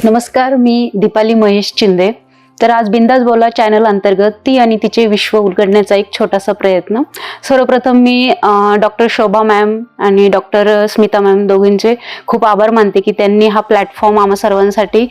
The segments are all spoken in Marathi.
नमस्कार, मी दीपाली महेश चिंदे। तर आज बिंदास बोला चॅनल अंतर्गत ती आणि तिचे विश्व उलगडण्याचा एक छोटासा प्रयत्न। सर्वप्रथम मी डॉक्टर शोभा मॅम आणि डॉक्टर स्मिता मॅम दोघींचे खूप आभार मानते की त्यांनी हा प्लॅटफॉर्म आम्हा सर्वांसाठी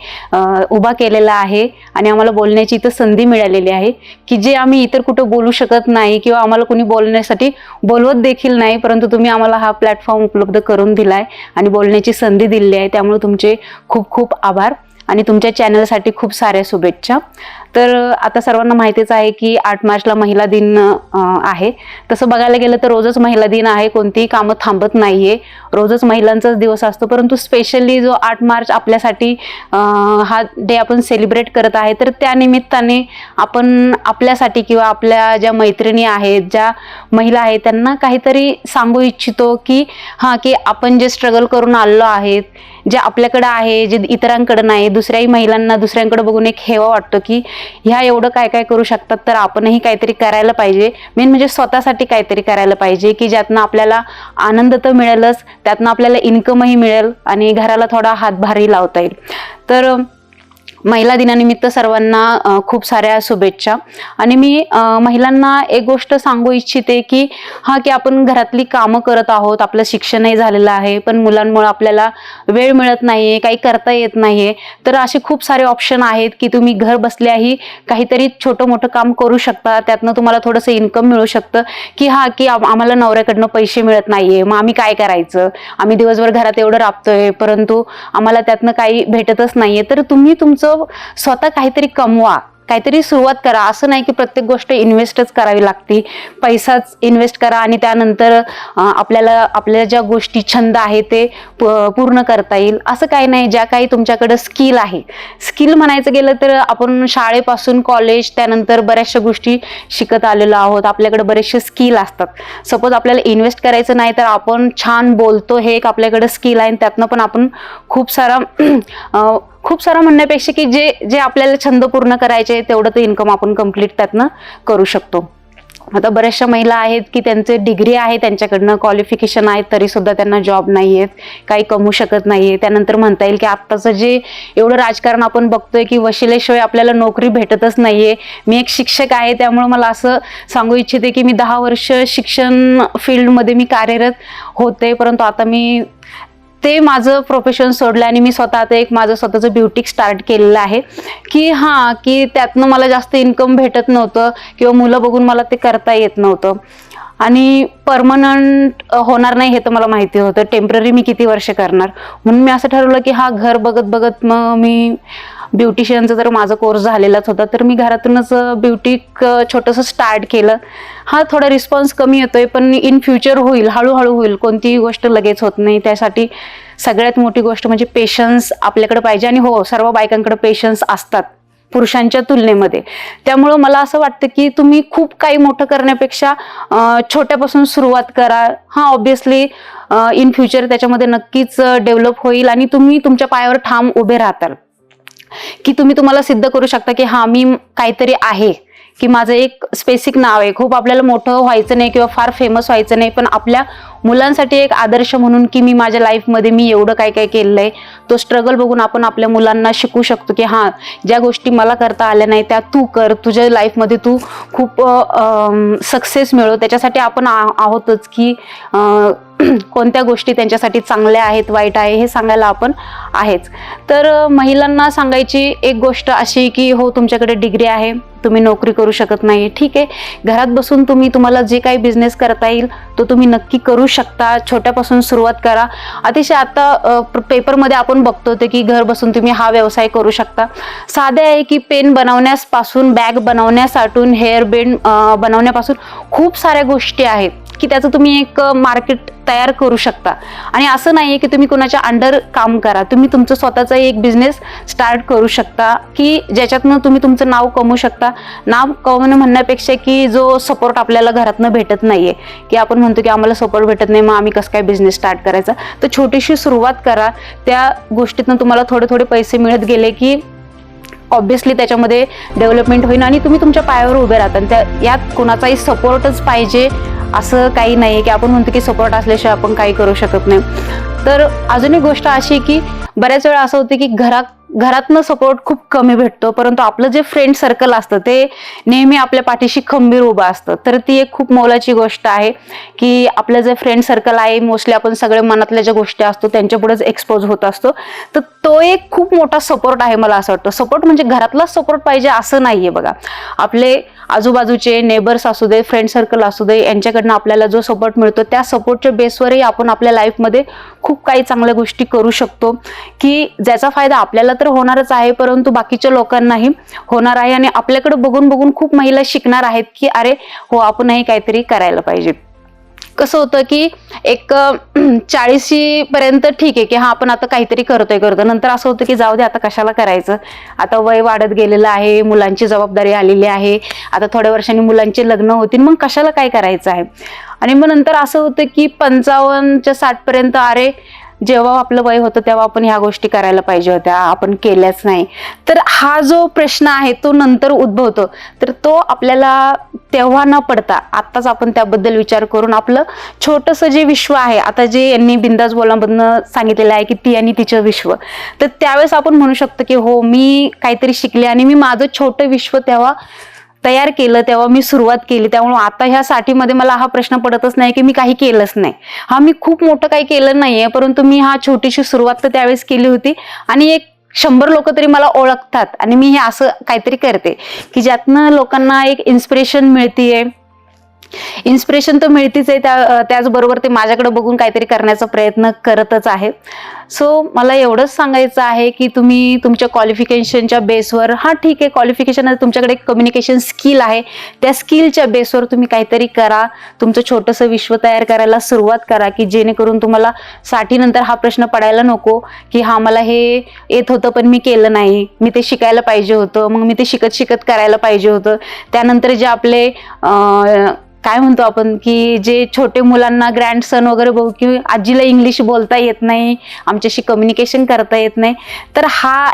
उभा केलेला आहे आणि आम्हाला बोलण्याची इथं संधी मिळालेली आहे की जे आम्ही इतर कुठं बोलू शकत नाही किंवा आम्हाला कोणी बोलण्यासाठी बोलवत देखील नाही, परंतु तुम्ही आम्हाला हा प्लॅटफॉर्म उपलब्ध करून दिलाय आणि बोलण्याची संधी दिली आहे, त्यामुळे तुमचे खूप खूप आभार आणि तुमच्या चॅनलसाठी खूप साऱ्या शुभेच्छा। तर आता सर्वांना माहितीच आहे की 8 मार्चला महिला दिन आहे। तसं बघायला गेलं तर रोजच महिला दिन आहे, कोणतीही कामं थांबत नाहीये, रोजच महिलांचाच दिवस असतो, परंतु स्पेशली जो 8 मार्च आपल्यासाठी हा डे आपण सेलिब्रेट करत आहे, तर त्या निमित्ताने आपण आपल्यासाठी किंवा आपल्या ज्या मैत्रिणी आहेत, ज्या महिला आहेत, त्यांना काहीतरी सांगू इच्छितो की की आपण जे स्ट्रगल करून आलो आहेत, जे आपल्याकडे आहे, जे इतरांकडे नाही, दुसऱ्याही महिलांना दुसऱ्यांकडे बघून एक हेवा वाटतो की ह्या एवढं काय काय करू शकतात, तर आपणही काहीतरी करायला पाहिजे। मेन म्हणजे स्वतःसाठी काहीतरी करायला पाहिजे की ज्यातनं आपल्याला आनंद तर मिळेलच, त्यातनं आपल्याला इन्कमही मिळेल आणि घराला थोडा हातभारही लावता येईल। तर महिला दिनानिमित्त सर्वांना खूप साऱ्या शुभेच्छा। आणि मी महिलांना एक गोष्ट सांगू इच्छिते की की आपण घरातली कामं करत आहोत, आपलं शिक्षणही झालेलं आहे, पण मुलांमुळे आपल्याला वेळ मिळत नाहीये, काही करता येत नाहीये, तर असे खूप सारे ऑप्शन आहेत की तुम्ही घर बसल्याही काहीतरी छोटं मोठं काम करू शकता, त्यातनं तुम्हाला थोडंसं इन्कम मिळू शकतं की की आम्हाला नवऱ्याकडनं पैसे मिळत नाहीये, मग आम्ही काय करायचं, आम्ही दिवसभर घरात एवढं राबतोय परंतु आम्हाला त्यातनं काही भेटतच नाहीये, तर तुम्ही तुमचं स्वतः काहीतरी कमवा, काहीतरी सुरुवात करा। असं नाही की प्रत्येक गोष्ट इन्व्हेस्टच करावी लागते, पैसाच इन्व्हेस्ट करा आणि त्यानंतर आपल्याला ज्या गोष्टी छंद आहे ते पूर्ण करता येईल असं काही नाही। ज्या काही तुमच्याकडे स्किल आहे, स्किल म्हणायचं गेलं तर आपण शाळेपासून कॉलेज त्यानंतर बऱ्याचशा गोष्टी शिकत आलेलो आहोत, आपल्याकडे बरेचसे स्किल असतात। सपोज आपल्याला इन्व्हेस्ट करायचं नाही तर आपण छान बोलतो, हे एक आपल्याकडे स्किल आहे, त्यातनं पण आपण खूप सारा म्हणण्यापेक्षा की जे आपल्याला छंद पूर्ण करायचे तेवढं तर इन्कम आपण कम्प्लीट त्यातनं करू शकतो। आता बऱ्याचशा महिला आहेत की त्यांचे डिग्री आहे, त्यांच्याकडनं क्वालिफिकेशन आहे, तरी सुद्धा त्यांना जॉब नाहीयेत, काही कमवू शकत नाहीये। त्यानंतर म्हणता येईल की आत्ताचं जे एवढं राजकारण आपण बघतोय की वशिलेशिवाय आपल्याला नोकरी भेटतच नाहीये। मी एक शिक्षक आहे, त्यामुळे मला असं सांगू इच्छिते की मी 10 वर्ष शिक्षण फील्डमध्ये मी कार्यरत होते, परंतु आता मी ते माझं प्रोफेशन सोडलं आणि मी स्वतः आता एक माझं स्वतःचं ब्युटिक स्टार्ट केलेलं आहे की त्यातनं मला जास्त इन्कम भेटत नव्हतं किंवा मुलं बघून मला ते करता येत नव्हतं आणि परमनंट होणार नाही हे तर मला माहिती होतं, टेम्पररी मी किती वर्ष करणार, म्हणून मी असं ठरवलं की घर बघत बघत मग मी ब्युटिशियनचा जर माझा कोर्स झालेलाच होता तर मी घरातूनच ब्युटिक छोटंसं स्टार्ट केलं। थोडा रिस्पॉन्स कमी येतोय पण इन फ्युचर होईल, हळूहळू होईल, कोणतीही गोष्ट लगेच होत नाही, त्यासाठी सगळ्यात मोठी गोष्ट म्हणजे पेशन्स आपल्याकडे पाहिजे। आणि हो, सर्व बायकांकडे पेशन्स असतात पुरुषांच्या तुलनेमध्ये, त्यामुळं मला असं वाटतं की तुम्ही खूप काही मोठं करण्यापेक्षा छोट्यापासून सुरुवात करा। ऑब्विसली इन फ्युचर त्याच्यामध्ये नक्कीच डेव्हलप होईल आणि तुम्ही तुमच्या पायावर ठाम उभे राहताल की तुम्हाला सिद्ध करू शकता की मी काहीतरी आहे, की माझं एक स्पेसिफिक नाव आहे। खूप आपल्याला मोठं व्हायचं नाही किंवा फार फेमस व्हायचं नाही, पण आपल्या मुलांसाठी एक आदर्श म्हणून की मी माझ्या लाईफमध्ये मी एवढं काय काय केलंय, तो स्ट्रगल बघून आपण आपल्या मुलांना शिकू शकतो की ज्या गोष्टी मला करता आल्या नाही त्या तू कर, तुझ्या लाईफमध्ये तू खूप सक्सेस मिळव, त्याच्यासाठी आपण आहोतच की कोणत्या गोष्टी त्यांच्यासाठी चांगल्या आहेत, वाईट आहे हे सांगायला आपण आहेच। तर महिलांना सांगायची एक गोष्ट अशी की हो, तुमच्याकडे डिग्री आहे, तुम्ही नोकरी करू शकत नाही, ठीक आहे, घरात बसून तुम्हाला जे काही बिझनेस करता येईल तो तुम्ही नक्की करू शकता, छोट्यापासून सुरुवात करा। अतिशय आता पेपरमध्ये आपण बघतो की घर बसून तुम्ही हा व्यवसाय करू शकता। साधे आहे की पेन बनवण्यापासून, बॅग बनवण्यापासून, हेअर बँड बनवण्यापासून खूप साऱ्या गोष्टी आहेत की त्याचं तुम्ही एक मार्केट तयार करू शकता। आणि असं नाहीये की तुम्ही कुणाच्या अंडर काम करा, तुम्ही तुमचं स्वतःचा एक बिझनेस स्टार्ट करू शकता की ज्याच्यातनं तुम्ही तुमचं नाव कमवू शकता। नाव कमवणं म्हणण्यापेक्षा की जो सपोर्ट आपल्याला घरातनं भेटत नाहीये, की आपण म्हणतो की आम्हाला सपोर्ट भेटत नाही, मग आम्ही कसं काय बिझनेस स्टार्ट करायचा, तर छोटीशी सुरुवात करा, त्या गोष्टीतनं तुम्हाला थोडे पैसे मिळत गेले की ऑब्विसली त्याच्यामध्ये डेव्हलपमेंट होईल आणि तुम्ही तुमच्या पायावर उभे राहता। यात कोणाचाही सपोर्टच पाहिजे असं काही नाही की आपण म्हणतो की सपोर्ट असल्याशिवाय आपण काही करू शकत नाही। तर अजून एक गोष्ट अशी की बऱ्याच वेळा असं होतं की घरातनं सपोर्ट खूप कमी भेटतो, परंतु आपलं जे फ्रेंड सर्कल असतं ते नेहमी आपल्या पाठीशी खंबीर उभं असतं. तर ती एक खूप मोलाची गोष्ट आहे की आपलं जे फ्रेंड सर्कल आहे, मोस्टली आपण सगळे मनातल्या ज्या गोष्टी असतो त्यांच्या पुढेच एक्सपोज होत असतो. तर तो एक खूप मोठा सपोर्ट आहे. मला असं वाटतं सपोर्ट म्हणजे घरातलाच सपोर्ट पाहिजे असं नाहीये बघा. आपले आजूबाजूचे नेबर्स असू दे, फ्रेंड सर्कल असू दे, यांच्याकडनं आपल्याला जो सपोर्ट मिळतो त्या सपोर्टच्या बेसवरही आपण आपल्या लाईफमध्ये खूप काही चांगल्या गोष्टी करू शकतो की ज्याचा फायदा आपल्याला तर होणारच आहे, परंतु बाकीच्या लोकांनाही होणार आहे. आणि आपल्याकडे बघून बघून खूप महिला शिकणार आहेत की अरे हो, आपणही काहीतरी करायला पाहिजे. कसं होतं की एक 40 पर्यंत ठीक आहे की हा आपण आता काहीतरी करतोय, नंतर असं होतं की जाऊ दे, आता कशाला करायचं, आता वय वाढत गेलेलं आहे, मुलांची जबाबदारी आलेली आहे, आता थोड्या वर्षांनी मुलांचे लग्न होतील, मग कशाला काय करायचं आहे. आणि मग नंतर असं होतं की 55च्या 60 पर्यंत अरे जेव्हा आपलं वय होतं तेव्हा आपण ह्या गोष्टी करायला पाहिजे होत्या, आपण केल्याच नाही. तर हा जो प्रश्न आहे तो नंतर उद्भवतो. तर तो आपल्याला तेव्हा न पडता आत्ताच आपण त्याबद्दल विचार करून आपलं छोटंसं जे विश्व आहे, आता जे यांनी बिंदास बोलामधनं सांगितलेलं आहे की ती आणि तिचं विश्व, तर त्यावेळेस आपण म्हणू शकतो की हो, मी काहीतरी शिकले आणि मी माझं छोटं विश्व तेव्हा तयार केलं, तेव्हा मी सुरुवात केली. त्यामुळे आता ह्या 60मध्ये मला हा प्रश्न पडतच नाही की मी काही केलंच नाही. हा, मी खूप मोठं काही केलं नाहीये, परंतु मी हा छोटीशी सुरुवात तर त्यावेळेस केली होती आणि एक 100 लोक तरी मला ओळखतात आणि मी हे असं काहीतरी करते की ज्यातनं लोकांना एक इन्स्पिरेशन मिळतीये. इन्स्पिरेशन तर मिळतीच आहे, त्याचबरोबर ते माझ्याकडे बघून काहीतरी करण्याचा प्रयत्न करतच आहे. सो मला एवढंच सांगायचं आहे की तुम्ही तुमच्या क्वालिफिकेशनच्या बेसवर, हा ठीक आहे, क्वालिफिकेशन तुमच्याकडे एक कम्युनिकेशन स्किल आहे, त्या स्किलच्या बेसवर तुम्ही काहीतरी करा, तुमचं छोटंसं विश्व तयार करायला सुरुवात करा की जेणेकरून तुम्हाला 60 नंतर हा प्रश्न पडायला नको की हा, मला हे येत होतं पण मी केलं नाही, मी ते शिकायला पाहिजे होतं, मग मी ते शिकत शिकत करायला पाहिजे होतं. त्यानंतर जे आपले काय म्हणतो आपण की जे छोटे मुलांना ग्रँडसन वगैरे बघू की आजीला इंग्लिश बोलता येत नाही, आमच्याशी कम्युनिकेशन करता येत नाही, तर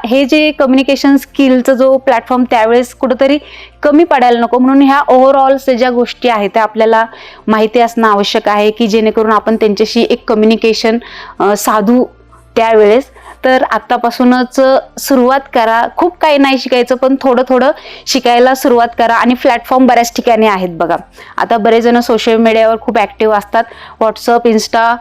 हे जे कम्युनिकेशन स्किलचा जो प्लॅटफॉर्म त्यावेळेस कुठंतरी कमी पडायला नको. म्हणून ह्या ओव्हरऑल ज्या गोष्टी आहेत त्या आपल्याला माहिती असणं आवश्यक आहे की जेणेकरून आपण त्यांच्याशी एक कम्युनिकेशन साधू त्यावेळेस. तर आत्तापासूनच सुरुवात करा. खूप काही नाही शिकायचं, पण थोडं थोडं शिकायला सुरुवात करा. आणि प्लॅटफॉर्म बऱ्याच ठिकाणी आहेत बघा. आता बरेच जण सोशल मीडियावर खूप ऍक्टिव्ह असतात. व्हॉट्सअप, इन्स्टा,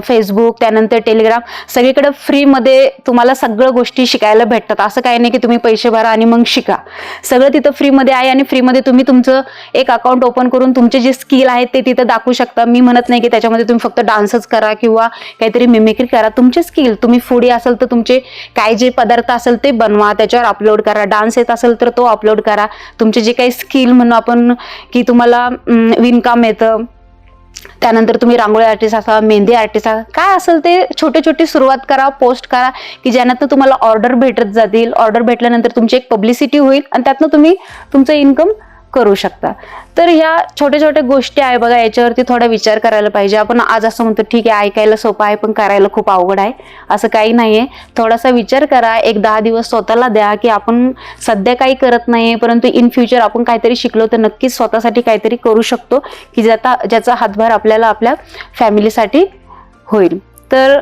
फेसबुक, त्यानंतर टेलिग्राम, सगळीकडे फ्रीमध्ये तुम्हाला सगळं गोष्टी शिकायला भेटतात. असं काही नाही की तुम्ही पैसे भरा आणि मग शिका. सगळं तिथं फ्रीमध्ये आहे आणि फ्रीमध्ये तुम्ही तुमचं एक अकाउंट ओपन करून तुमचे जे स्किल आहेत ते तिथं दाखवू शकता. मी म्हणत नाही की त्याच्यामध्ये तुम्ही फक्त डान्सच करा किंवा काहीतरी मिमिक्री करा. तुमचे स्किल, तुम्ही फूडी असेल तर तुमचे काय जे पदार्थ असेल ते बनवा, त्याच्यावर अपलोड करा. डान्स येत असेल तर तो अपलोड करा. तुमचे जे काही स्किल म्हणून आपण की तुम्हाला विणकाम येतं, त्यानंतर तुम्ही रांगोळी आर्टिस्ट असा, मेहंदी आर्टिस्ट असा, काय असेल ते छोटी छोटी सुरुवात करा, पोस्ट करा की ज्यानंतर तुम्हाला ऑर्डर भेटत जातील. ऑर्डर भेटल्यानंतर तुमची एक पब्लिसिटी होईल आणि त्यातनं तुम्ही तुमचं इन्कम करू शकता. तर ह्या छोट्या छोट्या गोष्टी आहे बघा, याच्यावरती थोडा विचार करायला पाहिजे. आपण आज असं म्हणतो ठीक आहे, ऐकायला सोपं आहे पण करायला खूप अवघड आहे, असं काही नाहीये. थोडासा विचार करा, एक 10 दिवस स्वतःला द्या की आपण सध्या काही करत नाहीये, परंतु इन फ्युचर आपण काहीतरी शिकलो तर नक्कीच स्वतःसाठी काहीतरी करू शकतो की ज्याचा हातभार आपल्याला आपल्या फॅमिलीसाठी होईल. तर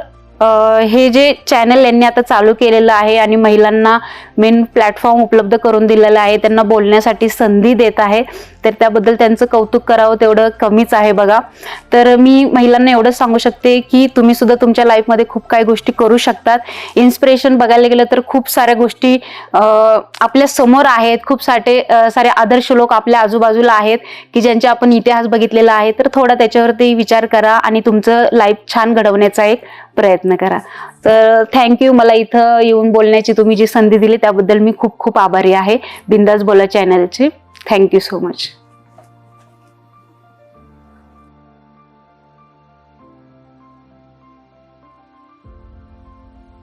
हे जे चॅनल यांनी आता चालू केलेलं आहे आणि महिलांना मेन प्लॅटफॉर्म उपलब्ध करून दिलेला आहे, त्यांना बोलण्यासाठी संधी देत आहे, तर त्याबद्दल त्यांचं कौतुक करावं तेवढं कमीच आहे बघा. तर मी महिलांना एवढंच सांगू शकते की तुम्ही सुद्धा तुमच्या लाईफमध्ये खूप काही गोष्टी करू शकतात. इन्स्पिरेशन बघायला गेलं तर खूप साऱ्या गोष्टी आपल्या समोर आहेत. खूप सारे आदर्श लोक आपल्या आजूबाजूला आहेत की ज्यांचे आपण इतिहास बघितलेला आहे. तर थोडा त्याच्यावरती विचार करा आणि तुमचं लाईफ छान घडवण्याचा एक प्रयत्न करा. तर थँक्यू, मला इथं येऊन बोलण्याची तुम्ही जी संधी दिली त्याबद्दल मी खूप खूप आभारी आहे बिंदास बोला चॅनलची. Thank you so much.